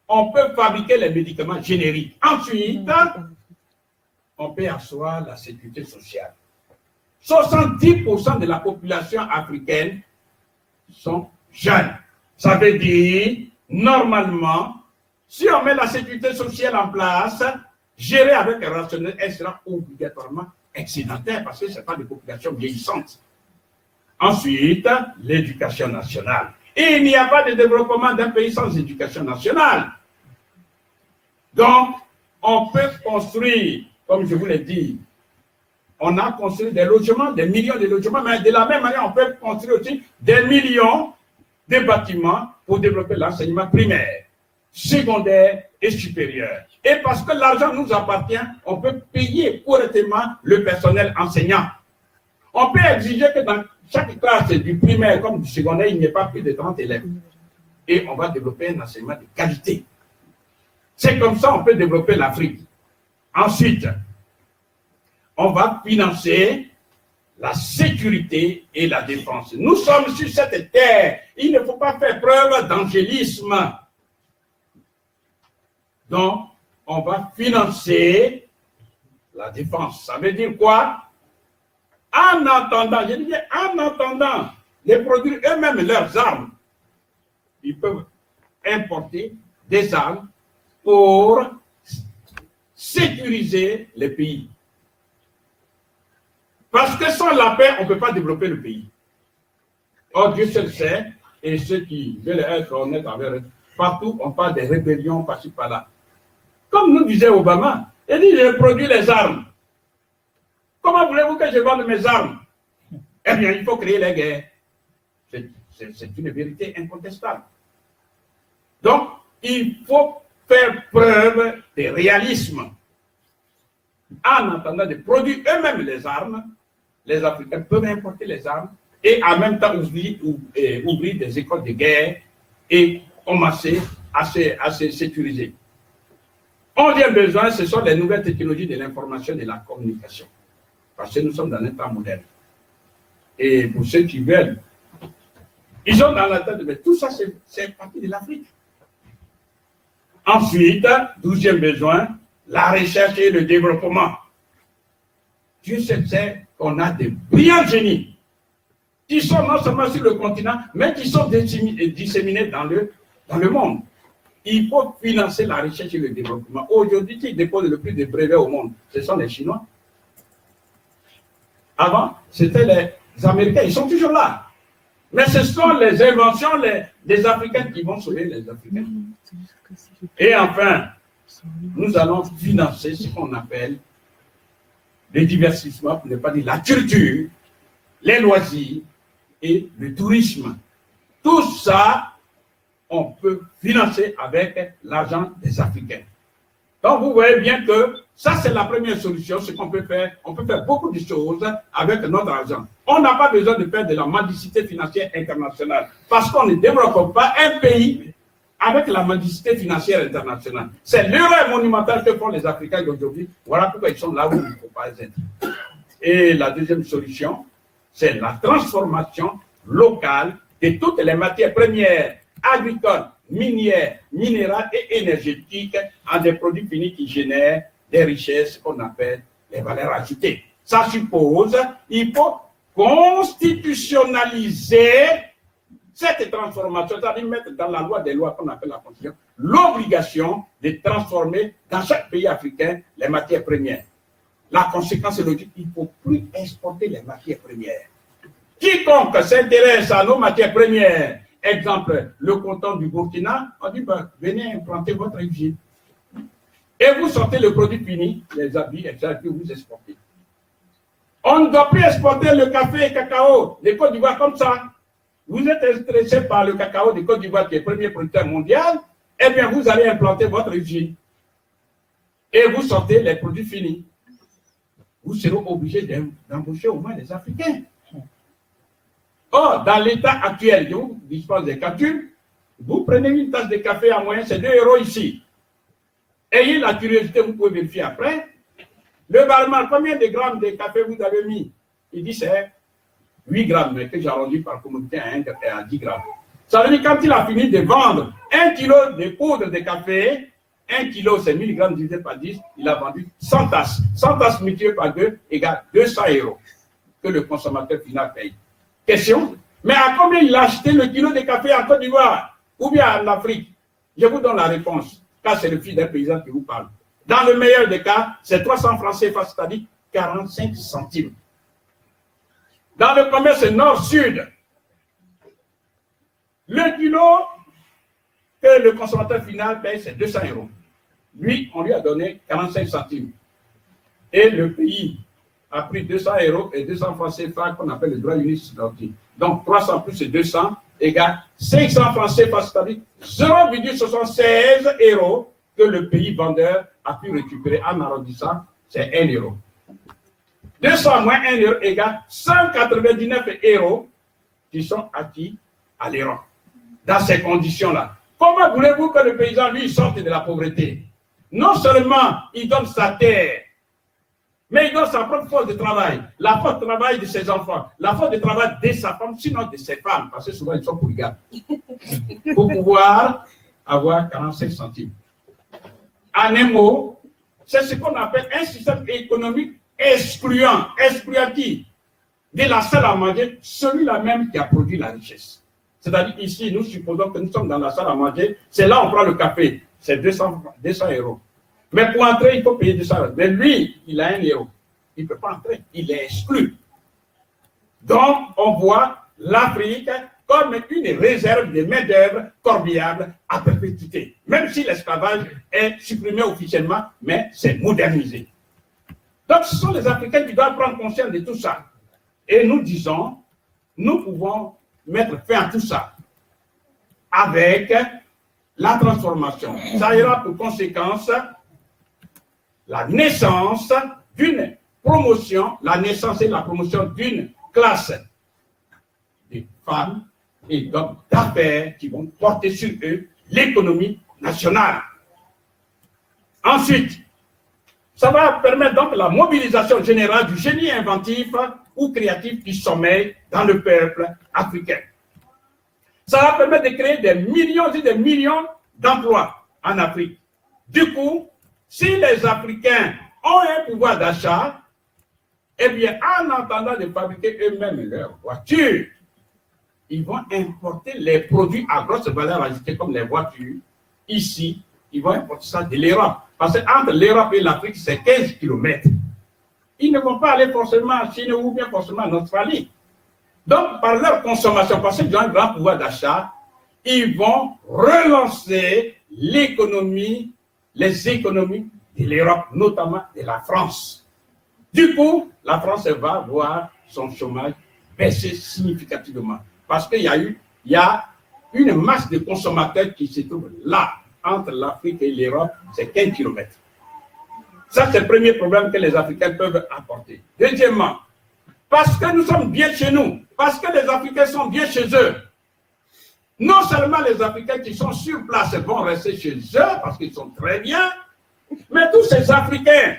Speaker 1: on peut fabriquer les médicaments génériques. Ensuite, on peut asseoir la sécurité sociale. 70% de la population africaine sont jeunes. Ça veut dire, normalement, si on met la sécurité sociale en place, gérer avec un rationnel, elle sera obligatoirement excédentaire parce que ce n'est pas des populations vieillissantes. Ensuite, l'éducation nationale. Et il n'y a pas de développement d'un pays sans éducation nationale. Donc, on peut construire, comme je vous l'ai dit, on a construit des logements, des millions de logements, mais de la même manière, on peut construire aussi des millions de bâtiments pour développer l'enseignement primaire, secondaire et supérieur. Et parce que l'argent nous appartient, on peut payer correctement le personnel enseignant. On peut exiger que dans chaque classe du primaire comme du secondaire, il n'y ait pas plus de 30 élèves. Et on va développer un enseignement de qualité. C'est comme ça qu'on peut développer l'Afrique. Ensuite, on va financer la sécurité et la défense. Nous sommes sur cette terre. Il ne faut pas faire preuve d'angélisme. Donc, on va financer la défense. Ça veut dire quoi? En attendant, je dis en attendant, les produits eux-mêmes, leurs armes, ils peuvent importer des armes pour sécuriser les pays. Parce que sans la paix, on ne peut pas développer le pays. Or, Dieu seul sait, et ceux qui veulent être honnêtes envers eux, partout, on parle des rébellions par-ci, par-là. Comme nous disait Obama, il dit, je produis les armes. Comment voulez-vous que je vende mes armes? Eh bien, il faut créer les guerres. C'est une vérité incontestable. Donc, il faut faire preuve de réalisme. En attendant de produire eux-mêmes les armes, les Africains peuvent importer les armes et en même temps ouvrir des écoles de guerre et commencer à se sécuriser. 11e besoin, ce sont les nouvelles technologies de l'information et de la communication. Parce que nous sommes dans un temps moderne. Et pour ceux qui veulent, ils ont dans la tête, mais tout ça, c'est partie de l'Afrique. Ensuite, 12e besoin, la recherche et le développement. Dieu sait qu'on a des brillants génies qui sont non seulement sur le continent, mais qui sont disséminés dans le monde. Il faut financer la recherche et le développement. Aujourd'hui, qui dépose le plus de brevets au monde, ce sont les Chinois. Avant, c'était les Américains, ils sont toujours là. Mais ce sont les inventions des Africains qui vont sauver les Africains. Et enfin, nous allons financer ce qu'on appelle le divertissement, pour ne pas dire la culture, les loisirs et le tourisme. Tout ça, on peut financer avec l'argent des Africains. Donc, vous voyez bien que ça, c'est la première solution, ce qu'on peut faire. On peut faire beaucoup de choses avec notre argent. On n'a pas besoin de faire de la mendicité financière internationale parce qu'on ne développe pas un pays avec la mendicité financière internationale. C'est l'erreur monumentale que font les Africains d'aujourd'hui. Voilà pourquoi ils sont là où il ne faut pas être. Et la deuxième solution, c'est la transformation locale de toutes les matières premières agricoles, minières, minérales et énergétiques en des produits finis qui génèrent des richesses qu'on appelle les valeurs ajoutées. Ça suppose qu'il faut constitutionnaliser cette transformation, c'est-à-dire mettre dans la loi des lois qu'on appelle la Constitution, l'obligation de transformer dans chaque pays africain les matières premières. La conséquence est logique, il ne faut plus exporter les matières premières. Quiconque s'intéresse à nos matières premières, exemple, le coton du Burkina, on dit, ben, venez implanter votre usine. Et vous sortez le produit fini, les habits, etc., que vous exportez. On ne doit plus exporter le café et le cacao des Côte d'Ivoire comme ça. Vous êtes intéressé par le cacao de Côte d'Ivoire qui est le premier producteur mondial, eh bien, vous allez implanter votre usine. Et vous sortez les produits finis. Vous serez obligé d'embaucher au moins les Africains. Or, dans l'état actuel, je vous dispense des calculs, vous prenez une tasse de café en moyenne, c'est 2 € ici. Ayez la curiosité, vous pouvez vérifier après. Le barman, combien de grammes de café vous avez mis? Il dit c'est 8 grammes, mais que j'arrondis par communauté à 10 grammes. Ça veut dire quand il a fini de vendre 1 kilo de poudre de café, 1 kilo c'est 1000 grammes divisé par 10, il a vendu 100 tasses. 100 tasses multipliées par 2 égale 200 € que le consommateur final paye. Question, mais à combien il a acheté le kilo de café en Côte d'Ivoire ou bien en Afrique? Je vous donne la réponse, car c'est le fils d'un paysan qui vous parle. Dans le meilleur des cas, c'est 300 francs CFA, c'est-à-dire 45 centimes. Dans le commerce nord-sud, Le kilo que le consommateur final paye, c'est 200 €. Lui, on lui a donné 45 centimes. Et le pays a pris 200 € et 200 francs CFA qu'on appelle le droit unique sorti. Donc 300 plus 200 égale 500 francs CFA, c'est-à-dire 0,76 € que le pays vendeur a pu récupérer en arrondissant, c'est 1 €. 200 moins 1 € égale 199 € qui sont acquis à l'Iran. Dans ces conditions-là, comment voulez-vous que le paysan, lui, sorte de la pauvreté? Non seulement il donne sa terre, mais il donne sa propre force de travail, la force de travail de ses enfants, la force de travail de sa femme, sinon de ses femmes, parce que souvent ils sont polygames, pour pouvoir avoir 45 centimes. En un mot, c'est ce qu'on appelle un système économique excluant qui de la salle à manger, celui-là même qui a produit la richesse. C'est-à-dire ici, nous supposons que nous sommes dans la salle à manger, c'est là où on prend le café, c'est 200 €. Mais pour entrer, il faut payer 200 €. Mais lui, il a 1 €. Il ne peut pas entrer, il est exclu. Donc, on voit l'Afrique comme une réserve de main-d'œuvre corvéable à perpétuité. Même si l'esclavage est supprimé officiellement, mais c'est modernisé. Donc, ce sont les Africains qui doivent prendre conscience de tout ça. Et nous disons, nous pouvons mettre fin à tout ça avec la transformation. Ça ira pour conséquence la naissance d'une promotion, la naissance et la promotion d'une classe de femmes et d'hommes d'affaires qui vont porter sur eux l'économie nationale. Ensuite, ça va permettre donc la mobilisation générale du génie inventif ou créatif qui sommeille dans le peuple africain. Ça va permettre de créer des millions et des millions d'emplois en Afrique. Du coup, si les Africains ont un pouvoir d'achat, eh bien, en attendant de fabriquer eux-mêmes leurs voitures, ils vont importer les produits à grosse valeur ajoutée comme les voitures. Ici, ils vont importer ça de l'Europe. Parce qu'entre l'Europe et l'Afrique, c'est 15 km. Ils ne vont pas aller forcément en Chine ou bien forcément en Australie. Donc, par leur consommation, parce qu'ils ont un grand pouvoir d'achat, ils vont relancer l'économie, les économies de l'Europe, notamment de la France. Du coup, la France va voir son chômage baisser significativement. Parce qu'il y a une masse de consommateurs qui se trouve là, entre l'Afrique et l'Europe, c'est 15 km. Ça, c'est le premier problème que les Africains peuvent apporter. Deuxièmement, parce que nous sommes bien chez nous, parce que les Africains sont bien chez eux, non seulement les Africains qui sont sur place vont rester chez eux, parce qu'ils sont très bien, mais tous ces Africains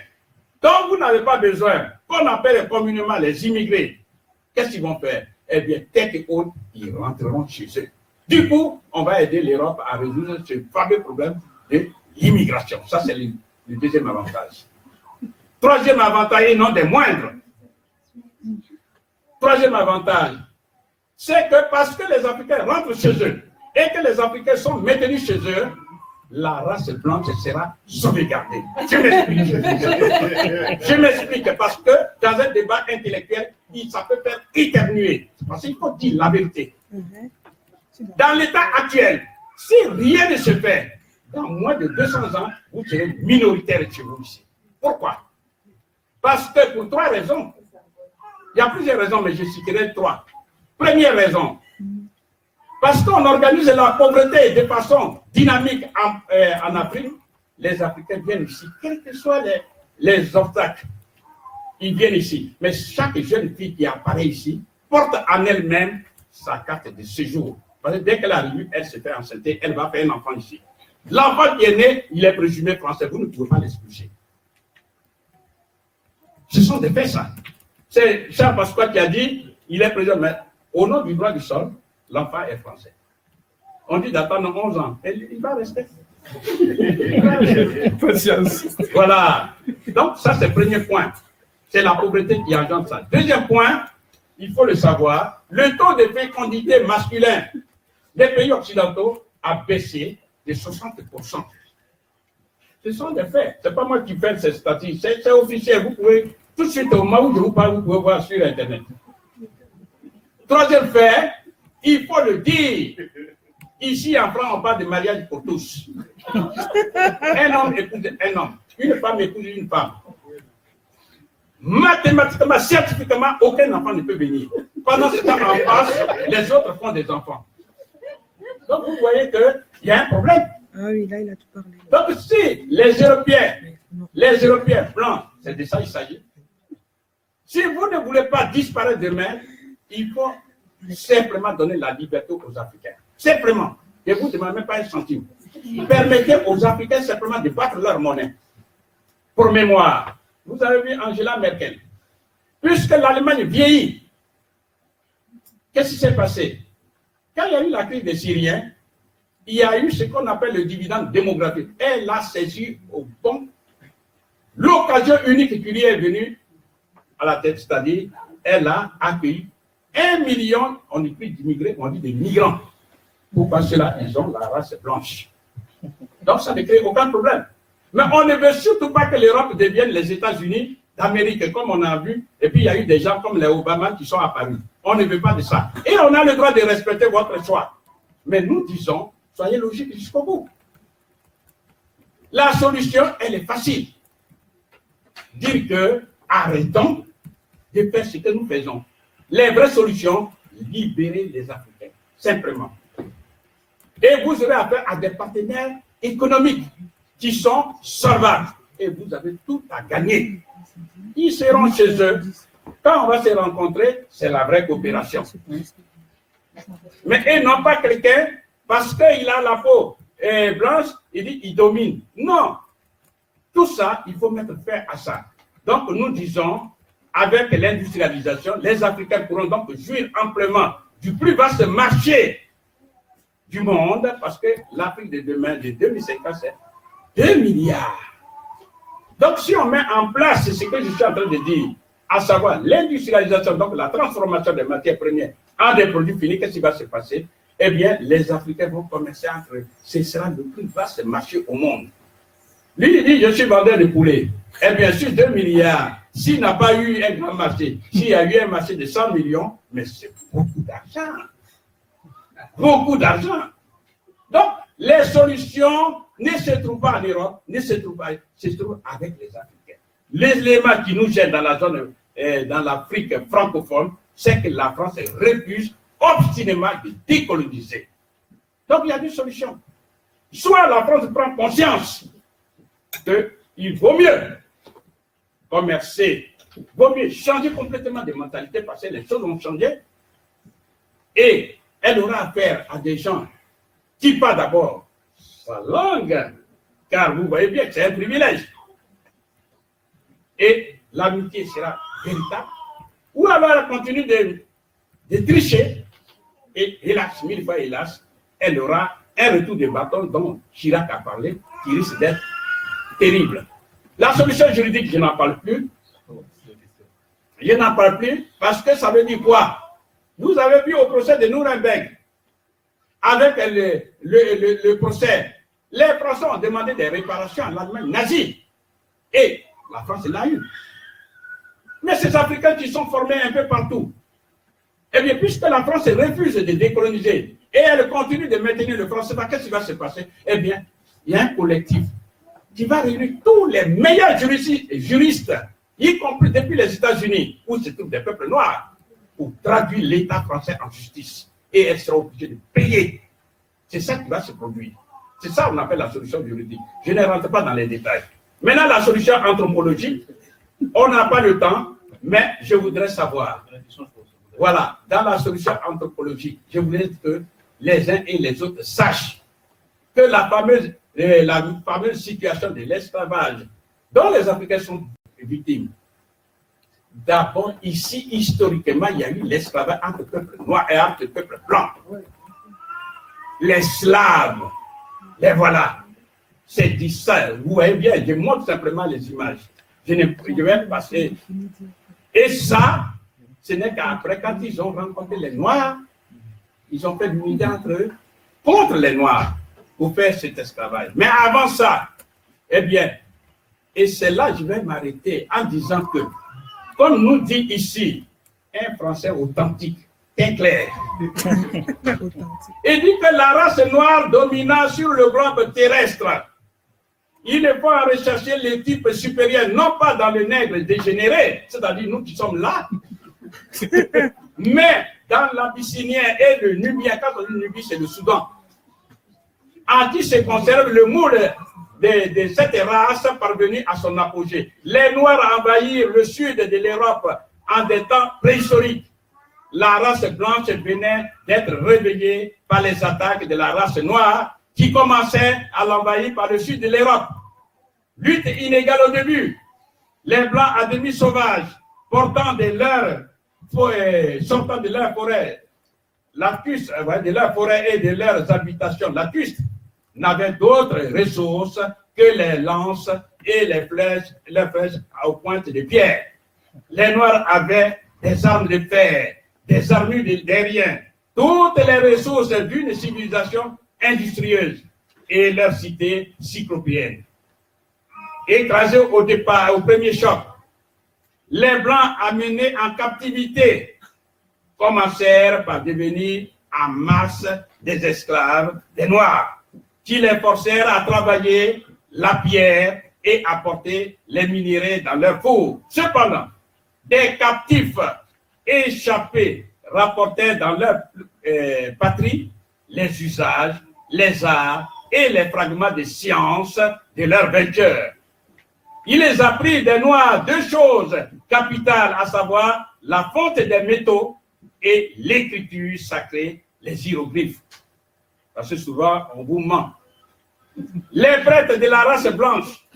Speaker 1: dont vous n'avez pas besoin, qu'on appelle communément les immigrés, qu'est-ce qu'ils vont faire? Eh bien, tête et haute, ils rentreront chez eux. Du coup, on va aider l'Europe à résoudre ce fameux problème de l'immigration. Ça, c'est le deuxième avantage. Troisième avantage, et non des moindres. Troisième avantage, c'est que parce que les Africains rentrent chez eux et que les Africains sont maintenus chez eux, la race blanche sera sauvegardée. Je m'explique parce que dans un débat intellectuel, ça peut faire éternuer. Parce qu'il faut dire la vérité. Dans l'état actuel, si rien ne se fait, dans moins de 200 ans, vous serez minoritaire chez vous ici. Pourquoi? Parce que pour 3 raisons. Il y a plusieurs raisons, mais je citerai 3. Première raison, parce qu'on organise la pauvreté de façon dynamique en Afrique, les Africains viennent ici, quels que soient les obstacles, ils viennent ici. Mais chaque jeune fille qui apparaît ici porte en elle-même sa carte de séjour. Parce que dès qu'elle arrive, elle se fait enceinte, elle va faire un enfant ici. L'enfant qui est né, il est présumé français, vous ne pouvez pas l'expulser. Ce sont des faits, ça. C'est Charles Pasqua qui a dit, il est présumé, mais au nom du droit du sol, l'enfant est français. On dit d'attendre 11 ans, et il va rester. Patience. Voilà. Donc, ça, c'est le premier point. C'est la pauvreté qui engendre ça. Deuxième point, il faut le savoir, le taux de fécondité masculin des pays occidentaux a baissé de 60%. Ce sont des faits. Ce n'est pas moi qui fais ces statistiques, c'est officiel. Vous pouvez, tout de suite, au moment où je vous parle, vous pouvez voir sur Internet. Troisième fait, il faut le dire, Ici, en France, on parle de mariage pour tous. Un homme épouse un homme. Une femme épouse une femme. Mathématiquement, scientifiquement, aucun enfant ne peut venir. Pendant ce temps, en France, les autres font des enfants. Donc, vous voyez qu'il y a un problème.
Speaker 2: Ah oui, là, il a tout parlé.
Speaker 1: Donc, si les Européens blancs, c'est de ça qu'il s'agit. Si vous ne voulez pas disparaître demain, il faut simplement donner la liberté aux Africains. Simplement. Et vous ne demandez même pas un centime. Permettez aux Africains simplement de battre leur monnaie. Pour mémoire, vous avez vu Angela Merkel. Puisque l'Allemagne vieillit, qu'est-ce qui s'est passé? Quand il y a eu la crise des Syriens, il y a eu ce qu'on appelle le dividende démographique. Elle a saisi au bon l'occasion unique qui lui est venue à la tête, c'est-à-dire elle a accueilli 1 million, on dit plus d'immigrés, on dit des migrants. Pourquoi cela? Ils ont la race blanche. Donc ça ne crée aucun problème. Mais on ne veut surtout pas que l'Europe devienne les États-Unis d'Amérique, comme on a vu, et puis il y a eu des gens comme les Obama qui sont apparus. On ne veut pas de ça. Et on a le droit de respecter votre choix. Mais nous disons, soyez logiques jusqu'au bout. La solution, elle est facile. Dire que arrêtons de faire ce que nous faisons. Les vraies solutions, libérer les Africains, simplement. Et vous aurez affaire à des partenaires économiques qui sont solvables. Et vous avez tout à gagner. Ils seront chez eux. Quand on va se rencontrer, c'est la vraie coopération. Mais et non pas quelqu'un, parce qu'il a la peau blanche, il dit qu'il domine. Non. Tout ça, il faut mettre fin à ça. Donc, nous disons, avec l'industrialisation, les Africains pourront donc jouir amplement du plus vaste marché du monde, parce que l'Afrique de demain, de 2050, c'est 2 milliards. Donc, si on met en place ce que je suis en train de dire, à savoir l'industrialisation, donc la transformation des matières premières en des produits finis, qu'est-ce qui va se passer? Eh bien, les Africains vont commercer entre eux. Ce sera le plus vaste marché au monde. Lui, il dit, je suis vendeur de poulet. Eh bien, sur 2 milliards, s'il n'a pas eu un grand marché, s'il y a eu un marché de 100 millions, mais c'est beaucoup d'argent. Beaucoup d'argent. Donc, les solutions ne se trouvent pas en Europe, ne se trouvent pas, se trouvent avec les Africains. L'élément qui nous gêne dans la zone, dans l'Afrique francophone, c'est que la France refuse obstinément de décoloniser. Donc, il y a deux solutions. Soit la France prend conscience qu'il vaut mieux commercer, il vaut mieux changer complètement de mentalité parce que les choses ont changé et elle aura affaire à des gens qui parlent d'abord sa langue, car vous voyez bien que c'est un privilège. Et l'amitié sera véritable. Ou alors elle continue de tricher et hélas, 1000 fois hélas, elle aura un retour de bâton dont Chirac a parlé, qui risque d'être terrible. La solution juridique, je n'en parle plus. Je n'en parle plus parce que ça veut dire quoi? Vous avez vu au procès de Nuremberg, avec le procès, les Français ont demandé des réparations à l'Allemagne nazie. Et la France l'a eu. Mais ces Africains qui sont formés un peu partout, eh bien, puisque la France refuse de décoloniser et elle continue de maintenir le français, qu'est-ce qui va se passer? Eh bien, il y a un collectif qui va réunir tous les meilleurs juristes, y compris depuis les États-Unis, où se trouvent des peuples noirs, pour traduire l'État français en justice. Et elles seront obligées de payer. C'est ça qui va se produire. C'est ça qu'on appelle la solution juridique. Je ne rentre pas dans les détails. Maintenant, la solution anthropologique, on n'a pas le temps, mais je voudrais savoir. Voilà, dans la solution anthropologique, je voudrais que les uns et les autres sachent que la fameuse situation de l'esclavage dont les Africains sont victimes. D'abord, ici, historiquement, il y a eu l'esclavage entre peuples noirs et entre peuples blancs. Les Slaves, les voilà. C'est dit ça. Vous voyez bien, je montre simplement les images. Je vais passer. Et ça, ce n'est qu'après, quand ils ont rencontré les Noirs, ils ont fait l'unité entre eux contre les Noirs pour faire cet esclavage. Mais avant ça, eh bien, et c'est là que je vais m'arrêter en disant que, comme nous dit ici, un Français authentique, teint clair. Il dit que la race noire dominant sur le globe terrestre. Il faut en rechercher les types supérieurs, non pas dans le nègre dégénéré, c'est-à-dire nous qui sommes là, mais dans l'Abyssinien et le Nubien. Quand on dit Nubie, c'est le Soudan. En qui se conserve le moule de cette race parvenue à son apogée. Les Noirs envahirent le sud de l'Europe en des temps préhistoriques. La race blanche venait d'être réveillée par les attaques de la race noire qui commençait à l'envahir par le sud de l'Europe. Lutte inégale au début. Les Blancs à demi sauvages, sortant de leur forêt, de leur forêt et de leurs habitations lacustres, n'avaient d'autres ressources que les lances et les flèches aux pointes de pierre. Les Noirs avaient des armes de fer, des armures aériennes, toutes les ressources d'une civilisation industrieuse et leur cité cyclopéenne. Écrasés au départ, au premier choc, les Blancs amenés en captivité commencèrent par devenir en masse des esclaves des Noirs, qui les forcèrent à travailler la pierre et à porter les minéraux dans leurs fours. Cependant, des captifs échappés rapportaient dans leur patrie les usages, les arts et les fragments de science de leurs vainqueurs. Il les apprit des Noirs deux choses capitales, à savoir la fonte des métaux et l'écriture sacrée, les hiéroglyphes. Parce que souvent, on vous ment. Les prêtres de la race blanche.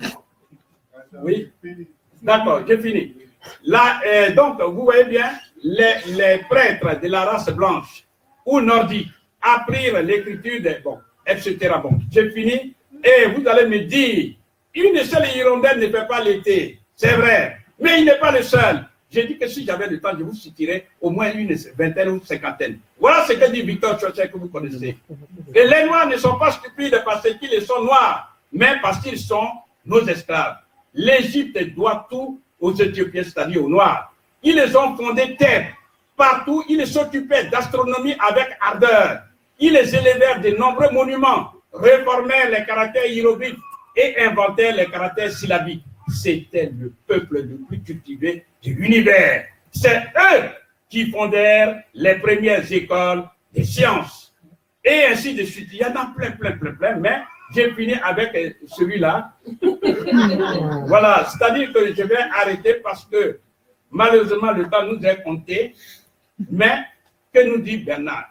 Speaker 1: Oui, d'accord, j'ai fini. Là, donc, vous voyez bien, les prêtres de la race blanche ou nordique apprirent l'écriture, etc. Bon, j'ai fini. Et vous allez me dire, une seule hirondelle ne fait pas l'été. C'est vrai, mais il n'est pas le seul. J'ai dit que si j'avais le temps, je vous citerais au moins une vingtaine ou cinquantaine. Voilà ce que dit Victor Schwarzer, que vous connaissez. Et les Noirs ne sont pas stupides parce qu'ils sont noirs, mais parce qu'ils sont nos esclaves. L'Égypte doit tout aux Éthiopiens, c'est-à-dire aux Noirs. Ils les ont fondés terre. Partout, ils s'occupaient d'astronomie avec ardeur. Ils les élevèrent de nombreux monuments, réformèrent les caractères hiéroglyphes et inventèrent les caractères syllabiques. C'était le peuple le plus cultivé de l'univers. C'est eux qui fondèrent les premières écoles des sciences. Et ainsi de suite. Il y en a plein, mais j'ai fini avec celui-là. Voilà, c'est-à-dire que je vais arrêter parce que malheureusement le temps nous est compté. Mais que nous dit Bernard?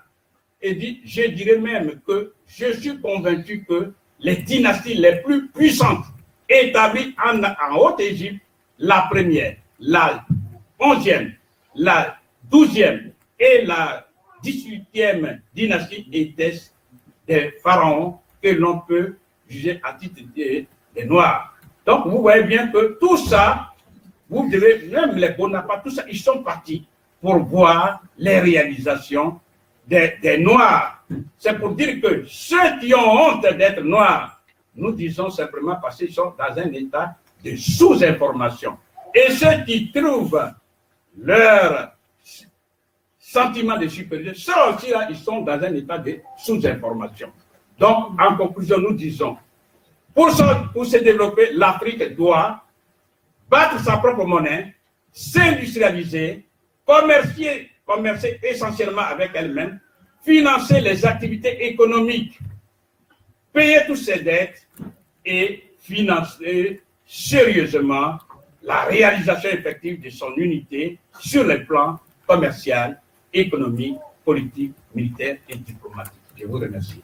Speaker 1: Il dit, je dirais même que je suis convaincu que les dynasties les plus puissantes établies en Haute-Égypte, la première, la 11e, la 12e et la 18e dynastie étaient des pharaons que l'on peut juger à titre des Noirs. Donc vous voyez bien que tout ça, vous devez, même les Bonaparte, tout ça, ils sont partis pour voir les réalisations des Noirs. C'est pour dire que ceux qui ont honte d'être Noirs, nous disons simplement parce qu'ils sont dans un état de sous-information. Et ceux qui trouvent leur sentiment de supériorité, ceux aussi là, ils sont dans un état de sous-information. Donc, en conclusion, nous disons, pour se développer, l'Afrique doit battre sa propre monnaie, s'industrialiser, commercer essentiellement avec elle-même, financer les activités économiques, payer toutes ses dettes et financer sérieusement la réalisation effective de son unité sur les plans commercial, économique, politique, militaire et diplomatique. Je vous remercie.